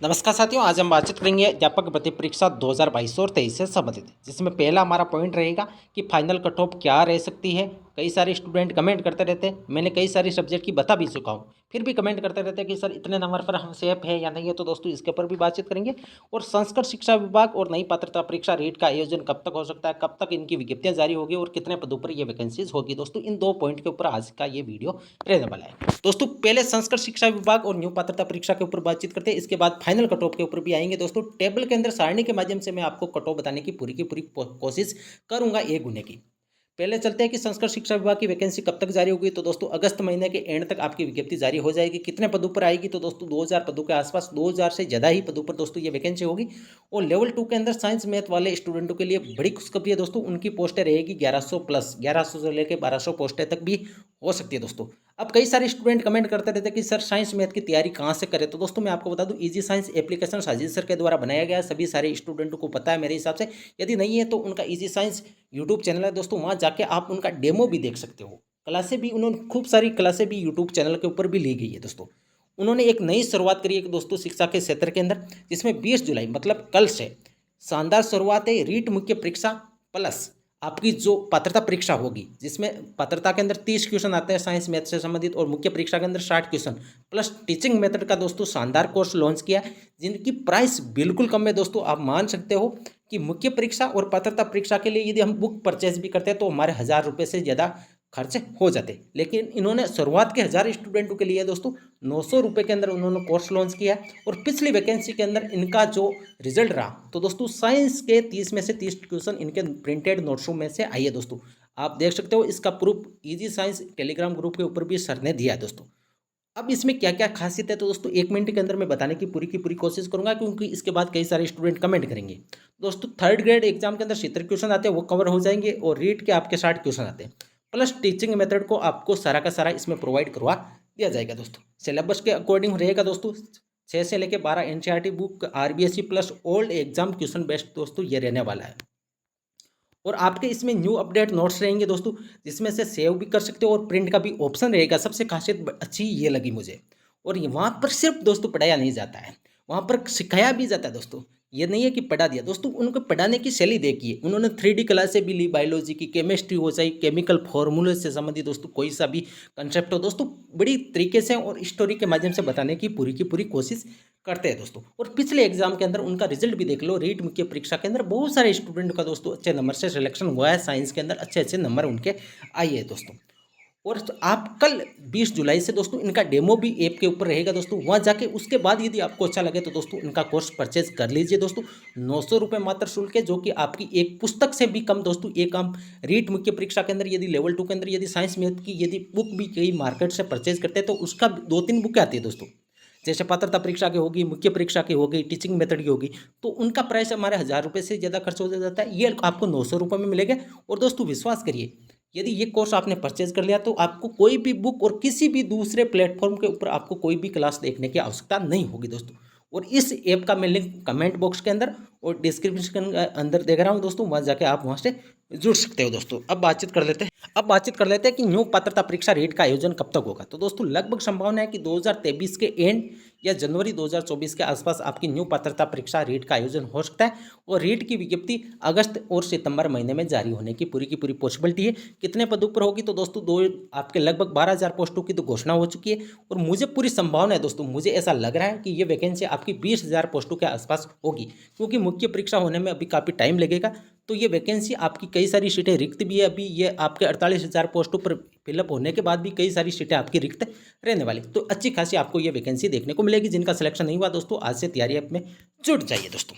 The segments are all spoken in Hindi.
नमस्कार साथियों, आज हम बातचीत करेंगे अध्यापक भर्ती परीक्षा 2022 और 23 से संबंधित, जिसमें पहला हमारा पॉइंट रहेगा कि फाइनल कट ऑफ क्या रह सकती है। कई सारे स्टूडेंट कमेंट करते रहते हैं, मैंने कई सारी सब्जेक्ट की बता भी चुका हूँ, फिर भी कमेंट करते रहते हैं कि सर इतने नंबर पर हम सेफ है या नहीं है। तो दोस्तों इसके ऊपर भी बातचीत करेंगे। और संस्कृत शिक्षा विभाग और नई पात्रता परीक्षा रेट का आयोजन कब तक हो सकता है, कब तक इनकी विज्ञप्तियाँ जारी होगी और कितने पदों पर ये वैकेंसीज होगी। दोस्तों इन दो पॉइंट के ऊपर आज का ये वीडियो रहने वाला है। दोस्तों पहले संस्कृत शिक्षा विभाग और न्यू पात्रता परीक्षा के ऊपर बातचीत करते हैं, इसके बाद फाइनल कट ऑफ के ऊपर भी आएंगे। दोस्तों टेबल के अंदर सारणी के माध्यम से मैं आपको कट ऑफ बताने की पूरी कोशिश करूंगा एक गुने की। पहले चलते हैं कि संस्कृत शिक्षा विभाग की वैकेंसी कब तक जारी होगी। तो दोस्तों अगस्त महीने के एंड तक आपकी विज्ञप्ति जारी हो जाएगी। कितने पदों पर आएगी, तो दोस्तों 2000 पदों के आसपास, 2000 से ज़्यादा ही पदों पर दोस्तों ये वैकेंसी होगी। और लेवल 2 के अंदर साइंस मैथ वाले स्टूडेंटों के लिए बड़ी खुशखबरी है दोस्तों, उनकी पोस्टें रहेगी 1100 प्लस, 1100 से लेकर 1200 पोस्टें तक भी हो सकती है दोस्तों। अब कई सारे स्टूडेंट कमेंट करते रहते हैं कि सर साइंस मैथ की तैयारी कहाँ से करें। तो दोस्तों मैं आपको बता दूं, easy science application Sajid sir के द्वारा बनाया गया है, सभी सारे स्टूडेंटों को पता है मेरे हिसाब से। यदि नहीं है तो उनका इजी साइंस यूट्यूब चैनल है दोस्तों, वहाँ जाके आप उनका डेमो भी देख सकते हो। क्लासें भी उन्होंने खूब सारी क्लासें भी यूट्यूब चैनल के ऊपर भी ली गई है दोस्तों। उन्होंने एक नई शुरुआत करी है दोस्तों शिक्षा के क्षेत्र के अंदर, जिसमें 20 जुलाई मतलब कल से शानदार शुरुआत है। रीट मुख्य परीक्षा प्लस आपकी जो पात्रता परीक्षा होगी, जिसमें पात्रता के अंदर 30 क्वेश्चन आते हैं साइंस मैथ से संबंधित, और मुख्य परीक्षा के अंदर 60 क्वेश्चन प्लस टीचिंग मेथड का दोस्तों शानदार कोर्स लॉन्च किया है, जिनकी प्राइस बिल्कुल कम है दोस्तों। आप मान सकते हो कि मुख्य परीक्षा और पात्रता परीक्षा के लिए यदि हम बुक परचेज भी करते हैं तो हमारे 1000 रुपये से ज़्यादा खर्च हो जाते, लेकिन इन्होंने शुरुआत के 1000 स्टूडेंटों के लिए दोस्तों 900 रुपये के अंदर उन्होंने कोर्स लॉन्च किया। और पिछली वैकेंसी के अंदर इनका जो रिजल्ट रहा, तो दोस्तों साइंस के 30 में से 30 क्वेश्चन इनके प्रिंटेड नोट्सों में से आई है दोस्तों। आप देख सकते हो, इसका proof easy science Telegram group के ऊपर भी सर ने दिया है दोस्तों। अब इसमें क्या क्या खासियत है, तो दोस्तों 1 मिनट के अंदर मैं बताने की पूरी कोशिश करूंगा, क्योंकि इसके बाद कई सारे स्टूडेंट कमेंट करेंगे। दोस्तों थर्ड ग्रेड एग्जाम के अंदर 70 क्वेश्चन आते हैं, वो कवर हो जाएंगे, और रीट के आपके 60 क्वेश्चन आते हैं, प्लस टीचिंग मेथड को आपको सारा का सारा इसमें प्रोवाइड करवा दिया जाएगा दोस्तों। सिलेबस के अकॉर्डिंग रहेगा दोस्तों, 6 से लेकर 12 NCERT book, RBSE plus old exam question best दोस्तों ये रहने वाला है। और आपके इसमें न्यू अपडेट नोट्स रहेंगे दोस्तों, जिसमें से सेव भी कर सकते हो और प्रिंट का भी ऑप्शन रहेगा। सबसे खासियत अच्छी ये लगी मुझे। और वहाँ पर सिर्फ दोस्तों पढ़ाया नहीं जाता है, वहाँ पर सिखाया भी जाता है दोस्तों। ये नहीं है कि पढ़ा दिया दोस्तों, उनको पढ़ाने की शैली देखिए। उन्होंने 3D क्लासें भी ली, बायोलॉजी की, केमिस्ट्री हो जाए, केमिकल फॉर्मूले से संबंधित दोस्तों कोई सा भी कंसेप्ट हो दोस्तों, बड़ी तरीके से और स्टोरी के माध्यम से बताने की पूरी कोशिश करते हैं दोस्तों। और पिछले एग्जाम के अंदर उनका रिजल्ट भी देख लो, रीट मुख्य परीक्षा के अंदर बहुत सारे स्टूडेंट का दोस्तों अच्छे नंबर से सिलेक्शन हुआ है, साइंस के अंदर अच्छे अच्छे नंबर उनके आए हैं दोस्तों। और आप कल 20 जुलाई से दोस्तों इनका डेमो भी ऐप के ऊपर रहेगा दोस्तों, वहाँ जाके उसके बाद यदि आपको अच्छा लगे तो दोस्तों इनका कोर्स परचेज कर लीजिए दोस्तों। 900 रुपये मात्र शुल्क है, जो कि आपकी एक पुस्तक से भी कम दोस्तों। एक हम रीट मुख्य परीक्षा के अंदर यदि लेवल 2 के अंदर यदि साइंस मैथ की यदि बुक भी कई मार्केट से परचेज करते हैं, तो उसका 2-3 बुक आती है दोस्तों। जैसे पात्रता परीक्षा की होगी, मुख्य परीक्षा की होगी, टीचिंग मेथड की होगी, तो उनका प्राइस हमारे 1000 रुपये से ज़्यादा खर्च हो जाता है, ये आपको 900 रुपये में मिलेगा। और दोस्तों विश्वास करिए, यदि ये कोर्स आपने परचेज कर लिया तो आपको कोई भी बुक और किसी भी दूसरे प्लेटफॉर्म के ऊपर आपको कोई भी क्लास देखने की आवश्यकता नहीं होगी दोस्तों। और इस ऐप का मैं लिंक कमेंट बॉक्स के अंदर और डिस्क्रिप्शन के अंदर देख रहा हूँ दोस्तों, वहाँ जाके आप वहाँ से जुड़ सकते हो दोस्तों। अब बातचीत कर लेते हैं कि न्यू पात्रता परीक्षा रेट का आयोजन कब तक होगा। तो दोस्तों लगभग संभावना है कि 2023 के एंड या जनवरी 2024 के आसपास आपकी न्यू पात्रता परीक्षा रेट का आयोजन हो सकता है। और रेट की विज्ञप्ति अगस्त और सितंबर महीने में जारी होने की पूरी पॉसिबिलिटी है। कितने पदों पर होगी, तो दोस्तों दो आपके लगभग 12,000 पोस्टों की तो घोषणा हो चुकी है। और मुझे पूरी संभावना है दोस्तों, मुझे ऐसा लग रहा है कि ये वैकेंसी आपकी 20,000 पोस्टों के आसपास होगी, क्योंकि मुख्य परीक्षा होने में अभी काफ़ी टाइम लगेगा। तो ये वैकेंसी आपकी कई सारी सीटें रिक्त भी है अभी, ये आपके 48,000 पोस्टों पर फिलअप होने के बाद भी कई सारी सीटें आपकी रिक्त रहने वाली। तो अच्छी खासी आपको ये वैकेंसी देखने को मिलेगी। जिनका सिलेक्शन नहीं हुआ दोस्तों, आज से तैयारी ऐप में जुट जाइए दोस्तों।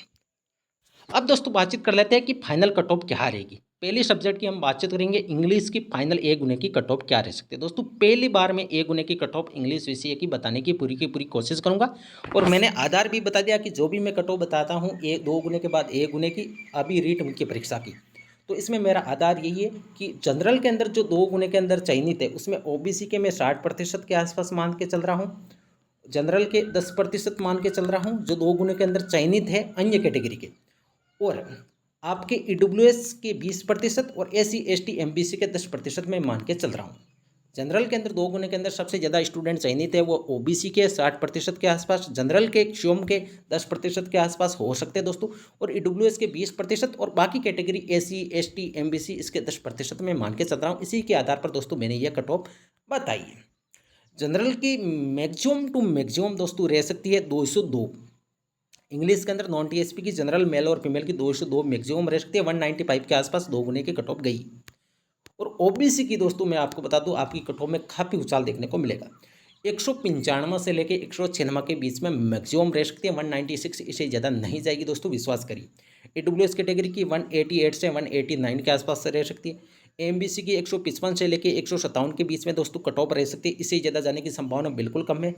अब दोस्तों बातचीत कर लेते हैं कि फाइनल कट ऑफ क्या रहेगी। पहली सब्जेक्ट की हम बातचीत करेंगे, इंग्लिश की फाइनल ए गुने की कट ऑफ क्या रह सकती है। दोस्तों पहली बार में ए गुने की कट ऑफ इंग्लिश विषय की बताने की पूरी कोशिश करूंगा। और मैंने आधार भी बता दिया कि जो भी मैं कट ऑफ बताता हूँ, ए 2 गुने के बाद ए गुने की, अभी रीट मुख्य परीक्षा की, तो इसमें मेरा आधार यही है कि जनरल के अंदर जो 2 गुने के अंदर चयनित है, उसमें ओबीसी के मैं 60% के आसपास मान के चल रहा हूँ, जनरल के 10% मान के चल रहा हूँ जो 2 गुने के अंदर चयनित है अन्य कैटेगरी के, और आपके ईडब्ल्यूएस के 20% और SC ST MBC के 10% में मान के चल रहा हूँ। जनरल के अंदर 2 गुने के अंदर सबसे ज़्यादा स्टूडेंट चयनित है वो ओबीसी के 60% के आसपास, जनरल के श्योम के 10% के आसपास हो सकते हैं दोस्तों, और ईडब्ल्यूएस के 20% और बाकी कैटेगरी एसी एसटी एमबीसी इसके 10% में मान के चल रहा हूँ। इसी के आधार पर दोस्तों मैंने ये कट ऑफ बताई है। जनरल की मैक्सिमम टू मैक्सिमम दोस्तों रह सकती है 202। इंग्लिश के अंदर नॉन टीएसपी की जनरल मेल और फीमेल की 202 मैक्सिमम रह सकती है। 195 के आसपास 2 गुने की कट ऑफ गई। और ओबीसी की दोस्तों मैं आपको बता दूं आपकी कट ऑफ में काफ़ी उछाल देखने को मिलेगा। 195 से लेके 196 के बीच में मैक्सिमम रह सकती है। 196 इससे ज़्यादा नहीं जाएगी दोस्तों, विश्वास करिए। ईडब्ल्यूएस कैटेगरी की 188 से 189 के आसपास से रह सकती है। एमबीसी की 155 से लेके 157 के बीच में दोस्तों कट ऑफ रह सकती है, इससे ज़्यादा जाने की संभावना बिल्कुल कम है।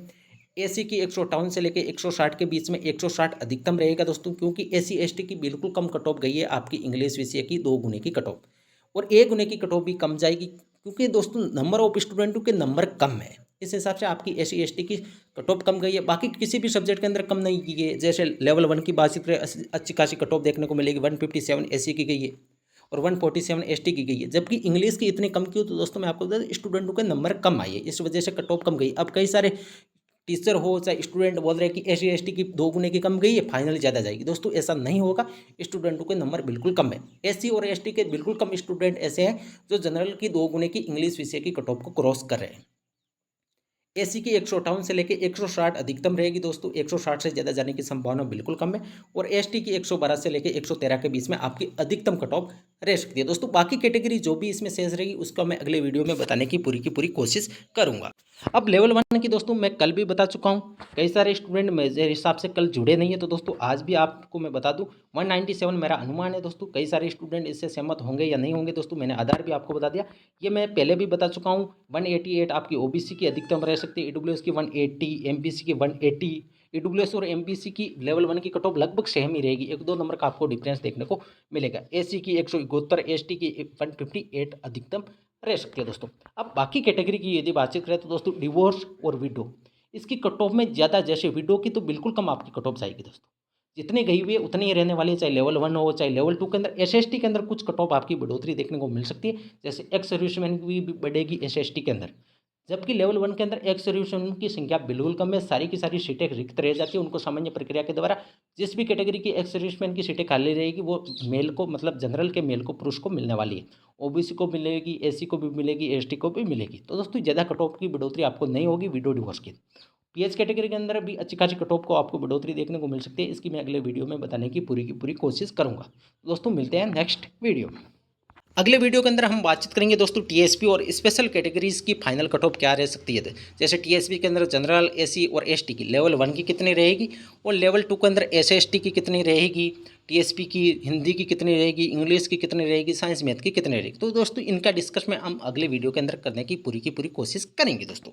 एसी की 158 से लेके 160 के बीच में 160 अधिकतम रहेगा दोस्तों, क्योंकि एसी एसटी की बिल्कुल कम कट ऑफ गई है आपकी इंग्लिश विषय की 2 गुने की कट ऑफ, और 1 गुने की कट ऑफ भी कम जाएगी, क्योंकि दोस्तों नंबर ऑफ स्टूडेंटों के नंबर कम है। इस हिसाब से आपकी एसी एसटी की कट ऑफ कम गई है। बाकी किसी भी सब्जेक्ट के अंदर कम नहीं की गई है। जैसे लेवल 1 की बात करें अच्छी खासी कट ऑफ देखने को मिलेगी। 157 एसी की गई है और 147 एसटी की गई है, जबकि इंग्लिश की इतनी कम क्यों? तो दोस्तों मैं आपको बता दूं स्टूडेंटों के नंबर कम आए, इस वजह से कट ऑफ कम गई। अब कई सारे टीचर हो चाहे स्टूडेंट बोल रहे हैं कि एससी एसटी की 2 गुने की कम गई है, फाइनल ज़्यादा जाएगी। दोस्तों ऐसा नहीं होगा, स्टूडेंटों के नंबर बिल्कुल कम है। एससी और एसटी के बिल्कुल कम स्टूडेंट ऐसे हैं जो जनरल की 2 गुने की इंग्लिश विषय की कट ऑफ को क्रॉस कर रहे हैं। एसी की 158 से लेके 160 अधिकतम रहेगी दोस्तों, 160 से ज़्यादा जाने की संभावना बिल्कुल कम है। और एसटी की 112 से लेके 113 के बीच में आपकी अधिकतम कट ऑफ रह सकती है दोस्तों। बाकी कैटेगरी जो भी इसमें शेष रहेगी उसका मैं अगले वीडियो में बताने की पूरी कोशिश करूंगा। अब लेवल 1 की दोस्तों मैं कल भी बता चुका हूँ, कई सारे स्टूडेंट मेरे हिसाब से कल जुड़े नहीं है, तो दोस्तों आज भी आपको मैं बता दूं 197 मेरा अनुमान है दोस्तों। कई सारे स्टूडेंट इससे सहमत होंगे या नहीं होंगे दोस्तों, मैंने आधार भी आपको बता दिया, ये मैं पहले भी बता चुका हूँ। 188 आपकी ओबीसी की अधिकतम रह सकती है, ईडब्ल्यूएस की 180, एमबीसी की 180। ईडब्ल्यूएस और एमबीसी की लेवल 1 की कट ऑफ लगभग सेम ही रहेगी, 1-2 नंबर का आपको डिफरेंस देखने को मिलेगा। एसी की 171, एसटी की 158 अधिकतम रह सकती है दोस्तों। अब बाकी कैटेगरी की यदि बातचीत करें तो दोस्तों डिवोर्स और विडो, इसकी कट ऑफ में ज़्यादा, जैसे विडो की तो बिल्कुल कम आपकी कट ऑफ जाएगी दोस्तों, जितनी गई हुई है उतनी ही रहने वाली है, चाहे लेवल 1 हो चाहे लेवल 2 के अंदर। एसएसटी के अंदर कुछ कट ऑफ आपकी बढ़ोतरी देखने को मिल सकती है, जैसे एक्स सर्विसमैन की भी बढ़ेगी एसएसटी के अंदर, जबकि लेवल 1 के अंदर एक्स सर्विसमैन की संख्या बिल्कुल कम है, सारी की सारी सीटें रिक्त रह जाती है। उनको सामान्य प्रक्रिया के द्वारा जिस भी कैटेगरी की एक्स सर्विसमैन की सीटें खाली रहेगी वो मेल को, मतलब जनरल के मेल को, पुरुष को मिलने वाली है। ओबीसी को मिलेगी, एसी को भी मिलेगी, एसटी को भी मिलेगी। तो दोस्तों ज़्यादा कट ऑफ की बढ़ोतरी आपको नहीं होगी विडो डिवोर्स की। पीएच कैटेगरी के अंदर भी अच्छी खासी कट ऑफ को आपको बढ़ोतरी देखने को मिल सकती है, इसकी मैं अगले वीडियो में बताने की पूरी कोशिश करूंगा। दोस्तों मिलते हैं नेक्स्ट वीडियो में। अगले वीडियो के अंदर हम बातचीत करेंगे दोस्तों टीएसपी और स्पेशल कैटेगरीज की फाइनल कट ऑफ क्या रह सकती है। जैसे टीएसपी के अंदर जनरल, एसी और एसटी की लेवल 1 की कितनी रहेगी, और लेवल 2 के अंदर एसएसटी की कितनी रहेगी, टीएसपी की हिंदी की कितनी रहेगी, इंग्लिश की कितनी रहेगी, साइंस मैथ की कितनी रहेगी। तो दोस्तों इनका डिस्कस में हम अगले वीडियो के अंदर करने की पूरी कोशिश करेंगे दोस्तों।